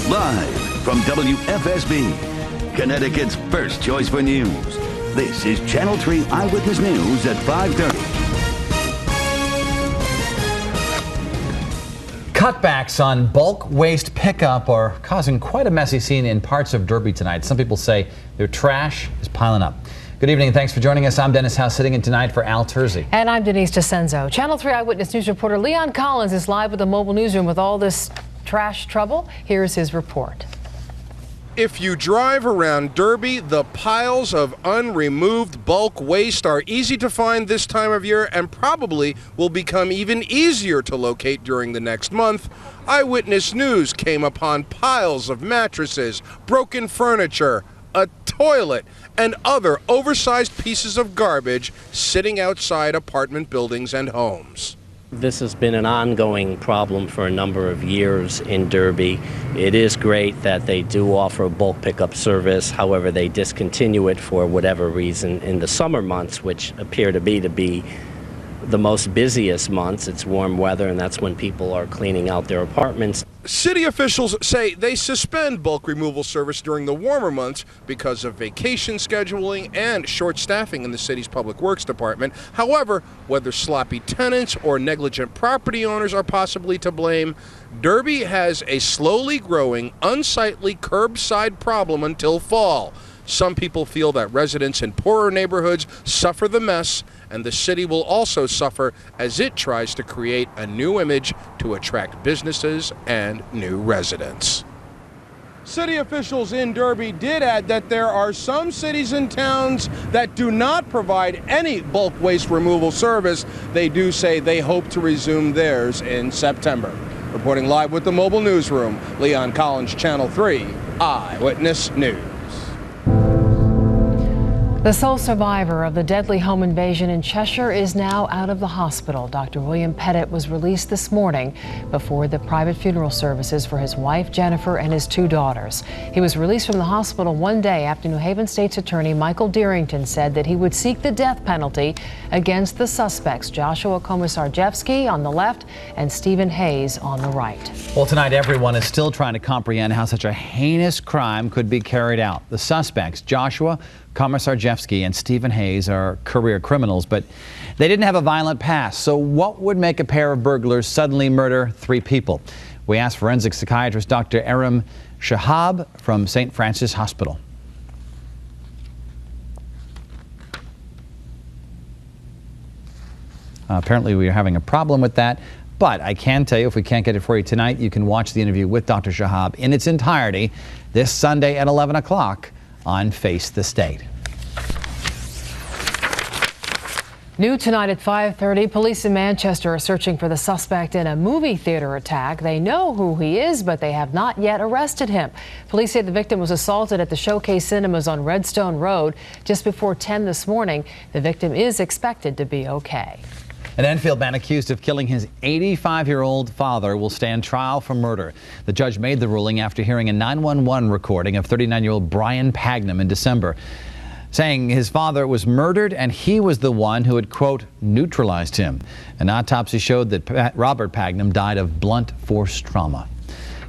Live from WFSB, Connecticut's first choice for news. This is Channel 3 Eyewitness News at 5:30. Cutbacks on bulk waste pickup are causing quite a messy scene in parts of Derby tonight. Some people say their trash is piling up. Good evening and thanks for joining us. I'm Dennis House sitting in tonight for Al Terzi. And I'm Denise DeCenzo. Channel 3 Eyewitness News reporter Leon Collins is live with the mobile newsroom with all this trash trouble. Here's his report. If you drive around Derby, the piles of unremoved bulk waste are easy to find this time of year and probably will become even easier to locate during the next month. Eyewitness News came upon piles of mattresses, broken furniture, a toilet, and other oversized pieces of garbage sitting outside apartment buildings and homes. This has been an ongoing problem for a number of years in Derby. It is great that they do offer a bulk pickup service. However, they discontinue it for whatever reason in the summer months, which appear to be the most busiest months. It's warm weather, and that's when people are cleaning out their apartments. City officials say they suspend bulk removal service during the warmer months because of vacation scheduling and short staffing in the city's public works department. However, whether sloppy tenants or negligent property owners are possibly to blame, Derby has a slowly growing, unsightly curbside problem until fall. Some people feel that residents in poorer neighborhoods suffer the mess, and the city will also suffer as it tries to create a new image to attract businesses and new residents. City officials in Derby did add that there are some cities and towns that do not provide any bulk waste removal service. They do say they hope to resume theirs in September. Reporting live with the mobile newsroom, Leon Collins, Channel 3 Eyewitness News. The sole survivor of the deadly home invasion in Cheshire is now out of the hospital. Dr. William Pettit was released this morning before the private funeral services for his wife, Jennifer, and his two daughters. He was released from the hospital one day after New Haven State's Attorney Michael Dearington said that he would seek the death penalty against the suspects, Joshua Komisarjevsky on the left and Stephen Hayes on the right. Well, tonight everyone is still trying to comprehend how such a heinous crime could be carried out. The suspects, Joshua Komisarjevsky and Stephen Hayes, are career criminals, but they didn't have a violent past. So what would make a pair of burglars suddenly murder three people? We asked forensic psychiatrist Dr. Aram Shahab from St. Francis Hospital. Apparently we are having a problem with that, but I can tell you, if we can't get it for you tonight, you can watch the interview with Dr. Shahab in its entirety this Sunday at 11 o'clock on Face the State. New tonight at 5:30, police in Manchester are searching for the suspect in a movie theater attack. They know who he is, but they have not yet arrested him. Police say the victim was assaulted at the Showcase Cinemas on Redstone Road just before 10 this morning. The victim is expected to be okay. An Enfield man accused of killing his 85-year-old father will stand trial for murder. The judge made the ruling after hearing a 911 recording of 39-year-old Brian Pagnam in December, saying his father was murdered and he was the one who had, quote, neutralized him. An autopsy showed that Robert Pagnam died of blunt force trauma.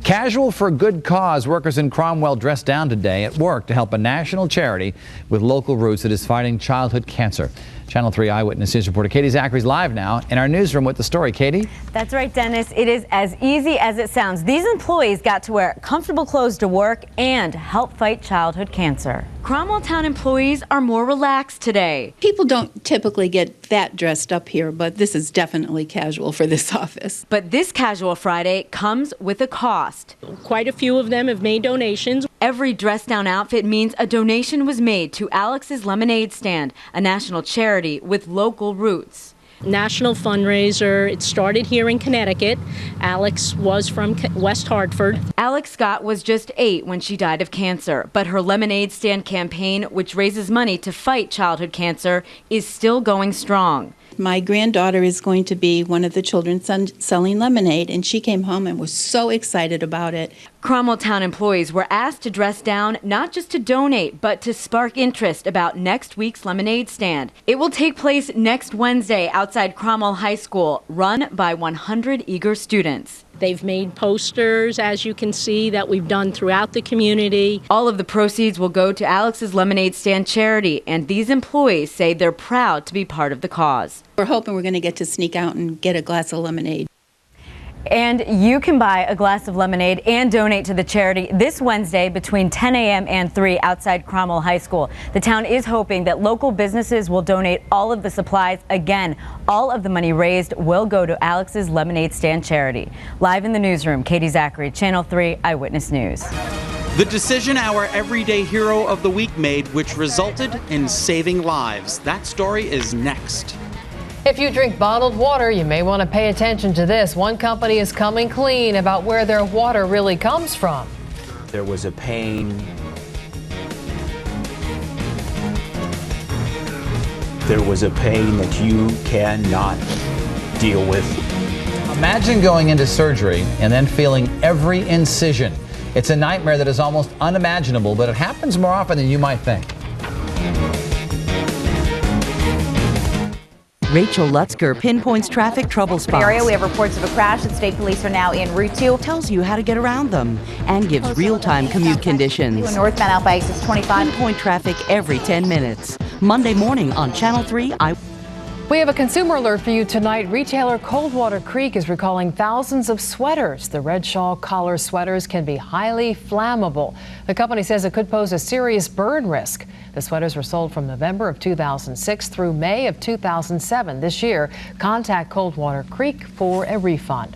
Casual for good cause, workers in Cromwell dressed down today at work to help a national charity with local roots that is fighting childhood cancer. Channel 3 Eyewitness News reporter Katy Zachry's live now in our newsroom with the story. Katy? That's right, Dennis. It is as easy as it sounds. These employees got to wear comfortable clothes to work and help fight childhood cancer. Cromwell Town employees are more relaxed today. People don't typically get that dressed up here, but this is definitely casual for this office. But this Casual Friday comes with a cost. Quite a few of them have made donations. Every dress-down outfit means a donation was made to Alex's Lemonade Stand, a national charity with local roots. National fundraiser. It started here in Connecticut. Alex was from West Hartford. Alex Scot was just 8 when she died of cancer, but her Lemonade Stand campaign, which raises money to fight childhood cancer, is still going strong. My granddaughter is going to be one of the children selling lemonade, and she came home and was so excited about it. Cromwell Town employees were asked to dress down not just to donate, but to spark interest about next week's lemonade stand. It will take place next Wednesday outside Cromwell High School, run by 100 eager students. They've made posters, as you can see, that we've done throughout the community. All of the proceeds will go to Alex's Lemonade Stand charity, and these employees say they're proud to be part of the cause. We're hoping we're going to get to sneak out and get a glass of lemonade. And you can buy a glass of lemonade and donate to the charity this Wednesday between 10 a.m. and 3 outside Cromwell High School. The town is hoping that local businesses will donate all of the supplies. Again, all of the money raised will go to Alex's Lemonade Stand charity. Live in the newsroom, Katy, Zachry, Channel 3 Eyewitness News. The decision our everyday hero of the week made, which resulted in saving lives. That story is next. If you drink bottled water, you may want to pay attention to this. One company is coming clean about where their water really comes from. There was a pain. There was a pain that you cannot deal with. Imagine going into surgery and then feeling every incision. It's a nightmare that is almost unimaginable, but it happens more often than you might think. Rachel Lutzker pinpoints traffic trouble spots. Area, we have reports of a crash and state police are now en route to. Tells you how to get around them and gives real-time commute conditions. Northbound out by exit 25. Pinpoint traffic every 10 minutes. Monday morning on Channel 3. We have a consumer alert for you tonight. Retailer Coldwater Creek is recalling thousands of sweaters. The red shawl collar sweaters can be highly flammable. The company says it could pose a serious burn risk. The sweaters were sold from November of 2006 through May of 2007. This year, contact Coldwater Creek for a refund.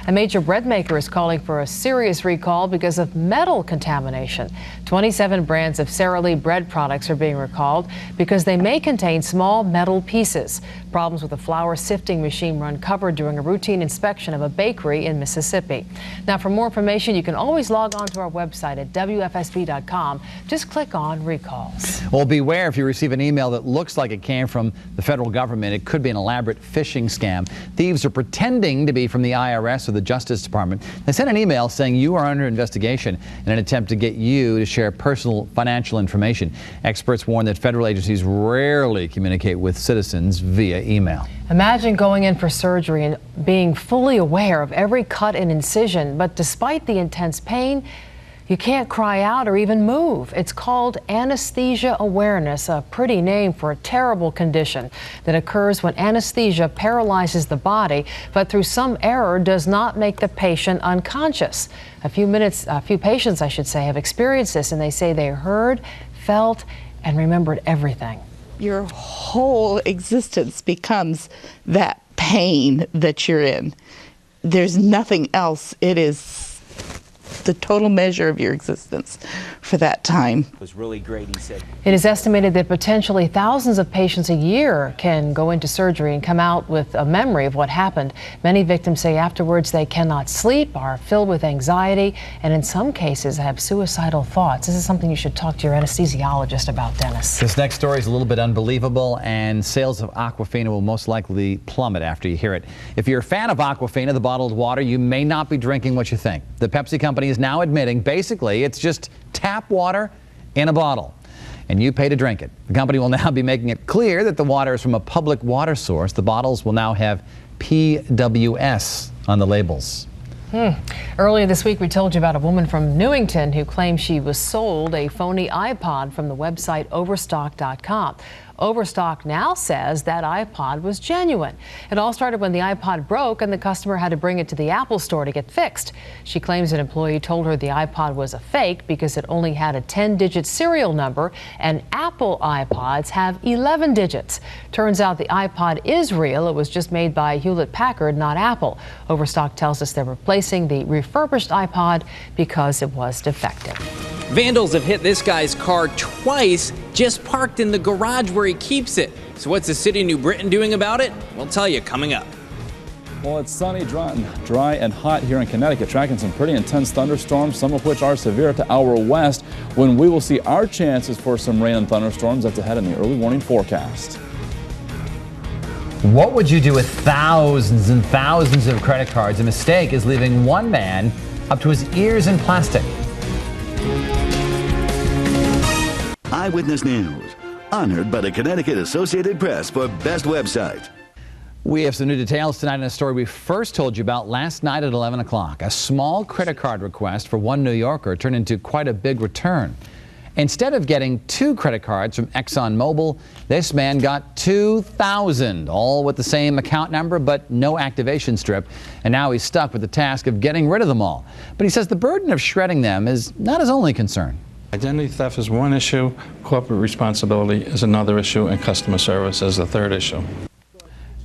A major bread maker is calling for a serious recall because of metal contamination. 27 brands of Sara Lee bread products are being recalled because they may contain small metal pieces. Problems with a flour sifting machine were uncovered during a routine inspection of a bakery in Mississippi. Now, for more information, you can always log on to our website at WFSB.com. Just click on recalls. Well, beware if you receive an email that looks like it came from the federal government. It could be an elaborate phishing scam. Thieves are pretending to be from the IRS or the Justice Department. They sent an email saying you are under investigation in an attempt to get you to share personal financial information. Experts warn that federal agencies rarely communicate with citizens via email. Imagine going in for surgery and being fully aware of every cut and incision, but despite the intense pain, you can't cry out or even move. It's called anesthesia awareness, a pretty name for a terrible condition that occurs when anesthesia paralyzes the body, but through some error does not make the patient unconscious. A few patients, I should say, have experienced this, and they say they heard, felt, and remembered everything. Your whole existence becomes that pain that you're in. There's nothing else. It is the total measure of your existence for that time. It was really great, he said. It is estimated that potentially thousands of patients a year can go into surgery and come out with a memory of what happened. Many victims say afterwards they cannot sleep, are filled with anxiety, and in some cases have suicidal thoughts. This is something you should talk to your anesthesiologist about, Dennis. This next story is a little bit unbelievable, and sales of Aquafina will most likely plummet after you hear it. If you're a fan of Aquafina, the bottled water, you may not be drinking what you think. The Pepsi company is now admitting basically it's just tap water in a bottle, and you pay to drink it. The company will now be making it clear that the water is from a public water source. The bottles will now have PWS on the labels. Earlier this week, we told you about a woman from Newington who claimed she was sold a phony iPod from the website Overstock.com. Overstock now says that iPod was genuine. It all started when the iPod broke and the customer had to bring it to the Apple store to get fixed. She claims an employee told her the iPod was a fake because it only had a 10-digit serial number, and Apple iPods have 11 digits. Turns out the iPod is real. It was just made by Hewlett-Packard, not Apple. Overstock tells us they're replacing the refurbished iPod because it was defective. Vandals have hit this guy's car twice, just parked in the garage where he keeps it. So what's the city of New Britain doing about it? We'll tell you coming up. Well, it's sunny, dry and hot here in Connecticut, tracking some pretty intense thunderstorms, some of which are severe to our west, when we will see our chances for some rain and thunderstorms. That's ahead in the early morning forecast. What would you do with thousands and thousands of credit cards? A mistake is leaving one man up to his ears in plastic. Eyewitness News, honored by the Connecticut Associated Press for Best Website. We have some new details tonight in a story we first told you about last night at 11 o'clock. A small credit card request for one New Yorker turned into quite a big return. Instead of getting 2 credit cards from ExxonMobil, this man got 2,000, all with the same account number but no activation strip. And now he's stuck with the task of getting rid of them all. But he says the burden of shredding them is not his only concern. Identity theft is one issue, corporate responsibility is another issue, and customer service is the third issue.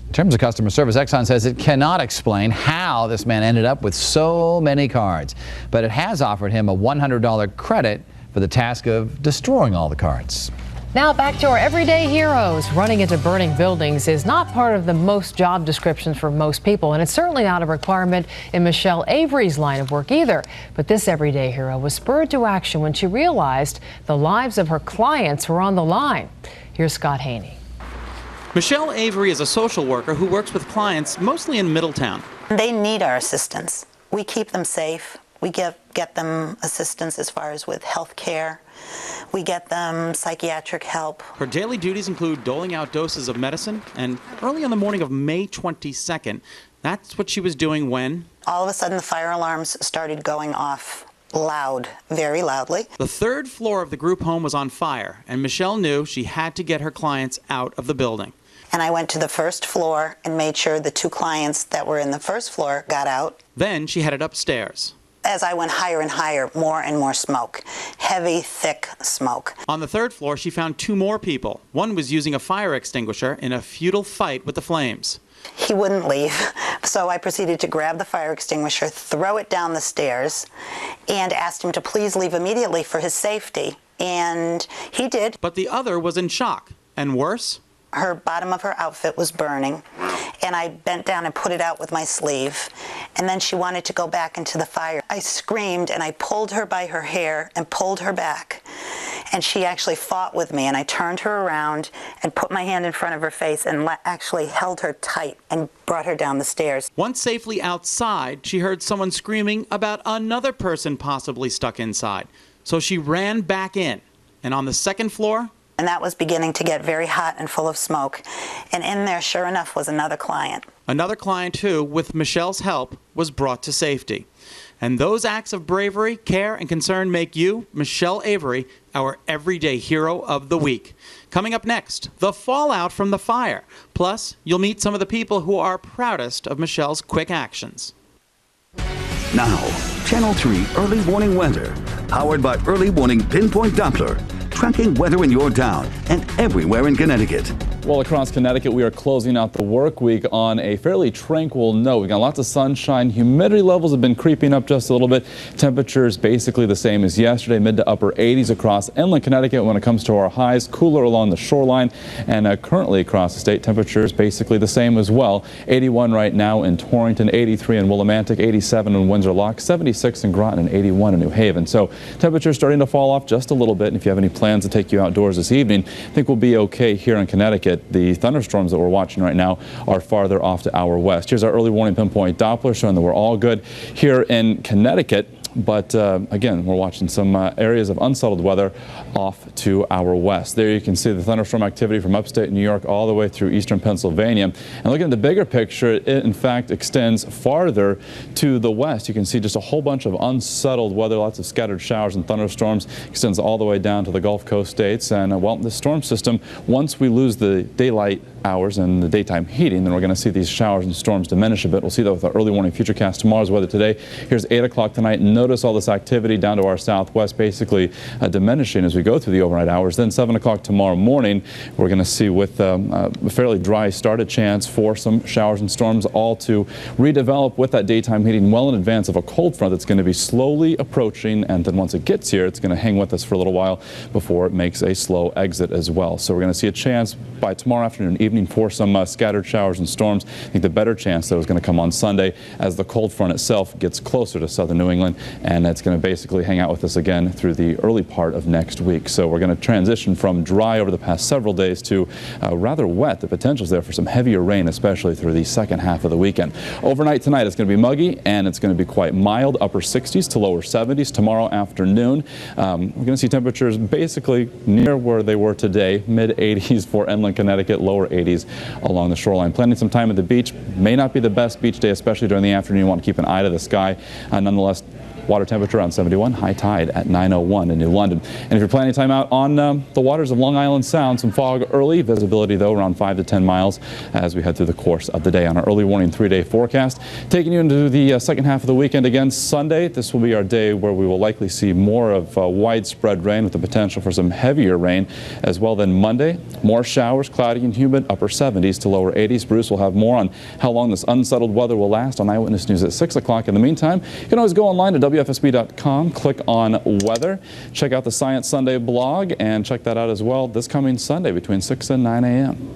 In terms of customer service, Exxon says it cannot explain how this man ended up with so many cards, but it has offered him a $100 credit for the task of destroying all the cards. Now back to our everyday heroes. Running into burning buildings is not part of the most job descriptions for most people, and it's certainly not a requirement in Michelle Avery's line of work either. But this everyday hero was spurred to action when she realized the lives of her clients were on the line. Here's Scott Haney. Michelle Avery is a social worker who works with clients mostly in Middletown. They need our assistance. We keep them safe. We get them assistance as far as with health care. We get them psychiatric help. Her daily duties include doling out doses of medicine, and early on the morning of May 22nd, that's what she was doing when all of a sudden the fire alarms started going off loud, very loudly. The 3rd floor of the group home was on fire, and Michelle knew she had to get her clients out of the building. And I went to the 1st floor and made sure the 2 clients that were in the 1st floor got out. Then she headed upstairs. As I went higher and higher, more and more smoke. Heavy, thick smoke. On the 3rd floor, she found 2 more people. One was using a fire extinguisher in a futile fight with the flames. He wouldn't leave, so I proceeded to grab the fire extinguisher, throw it down the stairs, and asked him to please leave immediately for his safety. And he did. But the other was in shock. And worse? Her bottom of her outfit was burning, and I bent down and put it out with my sleeve, and then she wanted to go back into the fire. I screamed and I pulled her by her hair and pulled her back, and she actually fought with me, and I turned her around and put my hand in front of her face and actually held her tight and brought her down the stairs. Once safely outside, she heard someone screaming about another person possibly stuck inside, so she ran back in, and on the 2nd floor, and that was beginning to get very hot and full of smoke. And in there, sure enough, was another client. Another client who, with Michelle's help, was brought to safety. And those acts of bravery, care, and concern make you, Michelle Avery, our everyday hero of the week. Coming up next, the fallout from the fire. Plus, you'll meet some of the people who are proudest of Michelle's quick actions. Now, Channel 3 Early Warning Weather, powered by Early Warning Pinpoint Doppler, tracking weather in your town and everywhere in Connecticut. Well, across Connecticut, we are closing out the work week on a fairly tranquil note. We got lots of sunshine. Humidity levels have been creeping up just a little bit. Temperatures basically the same as yesterday, mid to upper 80s across inland Connecticut when it comes to our highs. Cooler along the shoreline, and currently across the state, temperatures basically the same as well. 81 right now in Torrington, 83 in Willimantic, 87 in Windsor Lock, 76 in Groton, and 81 in New Haven. So temperatures starting to fall off just a little bit. And if you have any plans to take you outdoors this evening, I think we'll be okay here in Connecticut. The thunderstorms that we're watching right now are farther off to our west. Here's our early warning pinpoint Doppler showing that we're all good here in Connecticut. But again, we're watching some areas of unsettled weather off to our west. There you can see the thunderstorm activity from upstate New York all the way through eastern Pennsylvania. And looking at the bigger picture, it in fact extends farther to the west. You can see just a whole bunch of unsettled weather, lots of scattered showers and thunderstorms, extends all the way down to the Gulf Coast states. And well, the storm system, once we lose the daylight hours and the daytime heating, then we're going to see these showers and storms diminish a bit. We'll see that with our early warning futurecast. Tomorrow's weather today. Here's 8 o'clock tonight. Notice all this activity down to our southwest basically diminishing as we go through the overnight hours. Then 7 o'clock tomorrow morning, we're going to see with a fairly dry start a chance for some showers and storms, all to redevelop with that daytime heating well in advance of a cold front that's going to be slowly approaching, and then once it gets here, it's going to hang with us for a little while before it makes a slow exit as well. So we're going to see a chance by tomorrow afternoon, evening for some scattered showers and storms. I think the better chance though is going to come on Sunday as the cold front itself gets closer to southern New England, and it's going to basically hang out with us again through the early part of next week. So we're going to transition from dry over the past several days to rather wet. The potential is there for some heavier rain, especially through the second half of the weekend. Overnight tonight, it's going to be muggy and it's going to be quite mild, upper 60s to lower 70s. Tomorrow afternoon, we're going to see temperatures basically near where they were today, mid 80s for inland Connecticut, lower 80s 80s along the shoreline. Planning some time at the beach. May not be the best beach day, especially during the afternoon. You want to keep an eye to the sky. Nonetheless, water temperature around 71, high tide at 9:01 in New London. And if you're planning time out on the waters of Long Island Sound, some fog early, visibility though around 5 to 10 miles as we head through the course of the day on our early warning 3-day forecast. Taking you into the second half of the weekend again, Sunday. This will be our day where we will likely see more of widespread rain with the potential for some heavier rain as well. Then Monday, more showers, cloudy and humid, upper 70s to lower 80s. Bruce will have more on how long this unsettled weather will last on Eyewitness News at 6 o'clock. In the meantime, you can always go online to WFSB.com, click on weather, check out the Science Sunday blog, and check that out as well this coming Sunday between 6 and 9 a.m.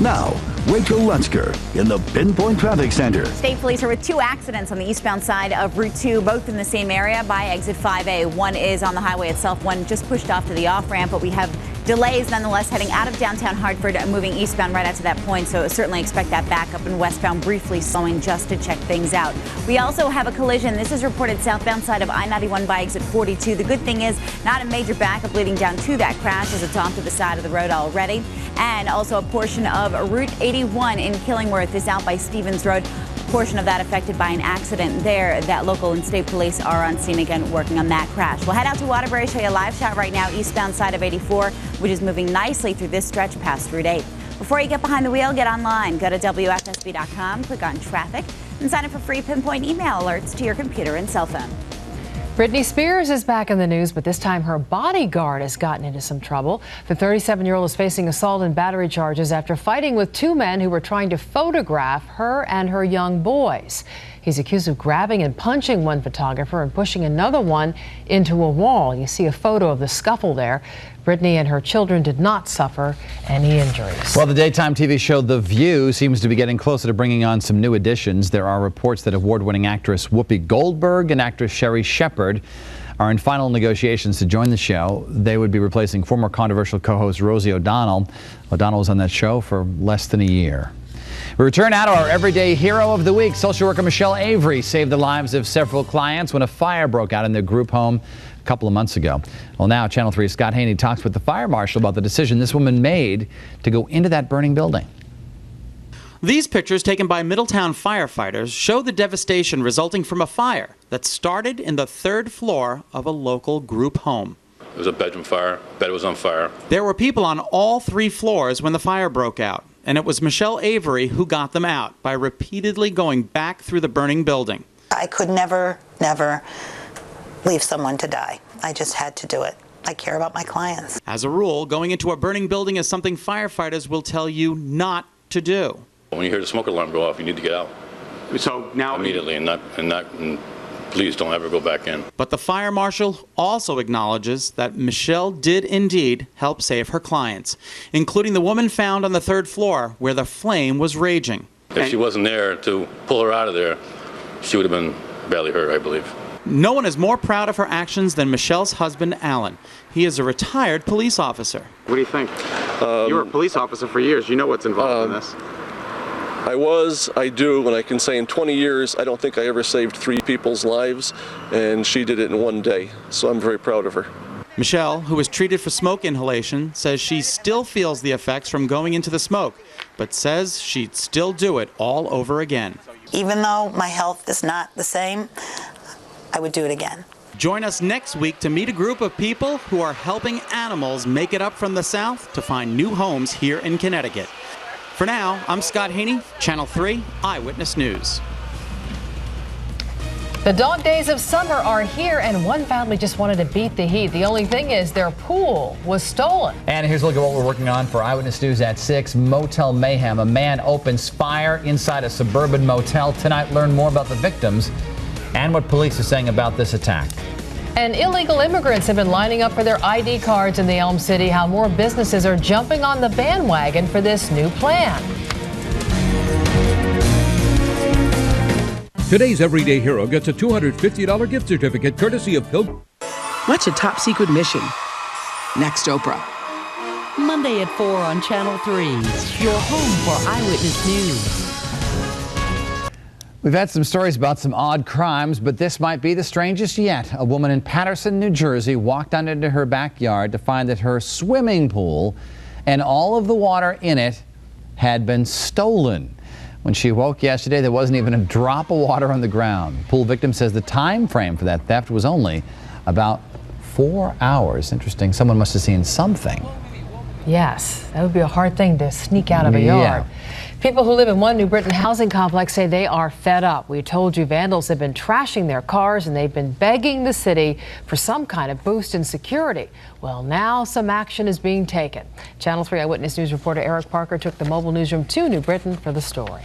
Now, Rachel Lutzker in the Pinpoint Traffic Center. State police are with 2 accidents on the eastbound side of Route 2, both in the same area by exit 5A. One is on the highway itself, one just pushed off to the off-ramp, but we have delays nonetheless heading out of downtown Hartford and moving eastbound right out to that point, so certainly expect that backup and westbound briefly slowing just to check things out. We also have a collision. This is reported southbound side of I-91 by exit 42. The good thing is not a major backup leading down to that crash as it's off to the side of the road already. And also a portion of Route 81 in Killingworth is out by Stevens Road. Portion of that affected by an accident there that local and state police are on scene again working on that crash. We'll head out to Waterbury, show you a live shot right now eastbound side of 84, which is moving nicely through this stretch past Route 8. Before you get behind the wheel, get online. Go to WFSB.com, click on traffic, and sign up for free Pinpoint email alerts to your computer and cell phone. Britney Spears is back in the news, but this time her bodyguard has gotten into some trouble. The 37-year-old is facing assault and battery charges after fighting with 2 men who were trying to photograph her and her young boys. He's accused of grabbing and punching one photographer and pushing another one into a wall. You see a photo of the scuffle there. Britney and her children did not suffer any injuries. Well, the daytime TV show The View seems to be getting closer to bringing on some new additions. There are reports that award-winning actress Whoopi Goldberg and actress Sherry Shepherd are in final negotiations to join the show. They would be replacing former controversial co-host Rosie O'Donnell. O'Donnell was on that show for less than a year. We return now to our everyday hero of the week. Social worker Michelle Avery saved the lives of several clients when a fire broke out in their group home a couple of months ago. Well, now Channel 3's Scott Haney talks with the fire marshal about the decision this woman made to go into that burning building. These pictures taken by Middletown firefighters show the devastation resulting from a fire that started in the 3rd floor of a local group home. It was a bedroom fire. Bed was on fire. There were people on all 3 floors when the fire broke out, and it was Michelle Avery who got them out by repeatedly going back through the burning building. I could never leave someone to die. I just had to do it. I care about my clients. As a rule, going into a burning building is something firefighters will tell you not to do. When you hear the smoke alarm go off, you need to get out. So now immediately and please don't ever go back in. But the fire marshal also acknowledges that Michelle did indeed help save her clients, including the woman found on the 3rd floor where the flame was raging. If she wasn't there to pull her out of there, she would have been badly hurt, I believe. No one is more proud of her actions than Michelle's husband, Alan. He is a retired police officer. What do you think? You were a police officer for years. You know what's involved in this. I do, and I can say in 20 years, I don't think I ever saved 3 people's lives, and she did it in 1 day, so I'm very proud of her. Michelle, who was treated for smoke inhalation, says she still feels the effects from going into the smoke, but says she'd still do it all over again. Even though my health is not the same, I would do it again. Join us next week to meet a group of people who are helping animals make it up from the South to find new homes here in Connecticut. For now, I'm Scott Haney, Channel 3 Eyewitness News. The dog days of summer are here, and one family just wanted to beat the heat. The only thing is their pool was stolen. And here's a look at what we're working on for Eyewitness News at 6. Motel mayhem. A man opens fire inside a suburban motel. Tonight, learn more about the victims and what police are saying about this attack. And illegal immigrants have been lining up for their ID cards in the Elm City. How more businesses are jumping on the bandwagon for this new plan. Today's Everyday Hero gets a $250 gift certificate courtesy of Pilgrim. What's a top secret mission? Next Oprah. Monday at 4 on Channel 3. Your home for Eyewitness News. We've had some stories about some odd crimes, but this might be the strangest yet. A woman in Paterson, New Jersey walked out into her backyard to find that her swimming pool and all of the water in it had been stolen. When she woke yesterday, there wasn't even a drop of water on the ground. Pool victim says the time frame for that theft was only about 4 hours. Interesting. Someone must have seen something. Yes, that would be a hard thing to sneak out of a yard. People who live in one New Britain housing complex say they are fed up. We told you vandals have been trashing their cars and they've been begging the city for some kind of boost in security. Well, now some action is being taken. Channel 3 Eyewitness News reporter Eric Parker took the mobile newsroom to New Britain for the story.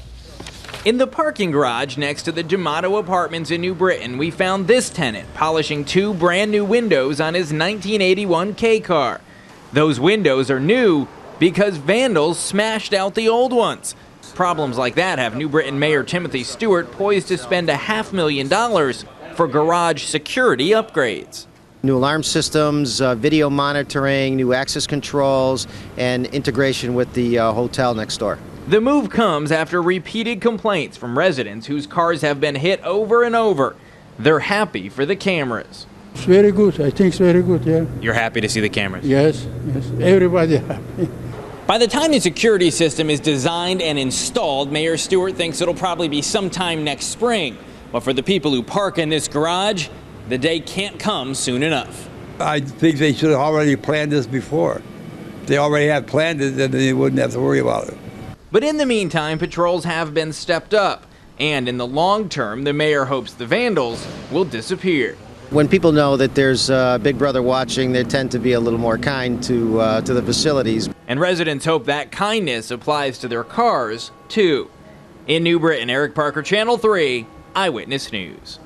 In the parking garage next to the D'Amato Apartments in New Britain, we found this tenant polishing 2 brand new windows on his 1981 K car. Those windows are new because vandals smashed out the old ones. Problems like that have New Britain Mayor Timothy Stewart poised to spend $500,000 for garage security upgrades. New alarm systems, video monitoring, new access controls, and integration with the hotel next door. The move comes after repeated complaints from residents whose cars have been hit over and over. They're happy for the cameras. It's very good. I think it's very good, yeah. You're happy to see the cameras? Yes, yes. Everybody happy. By the time the security system is designed and installed, Mayor Stewart thinks it'll probably be sometime next spring. But for the people who park in this garage, the day can't come soon enough. I think they should have already planned this before. If they already had planned it, then they wouldn't have to worry about it. But in the meantime, patrols have been stepped up. And in the long term, the mayor hopes the vandals will disappear. When people know that there's Big Brother watching, they tend to be a little more kind to the facilities. And residents hope that kindness applies to their cars, too. In New Britain, Eric Parker, Channel 3, Eyewitness News.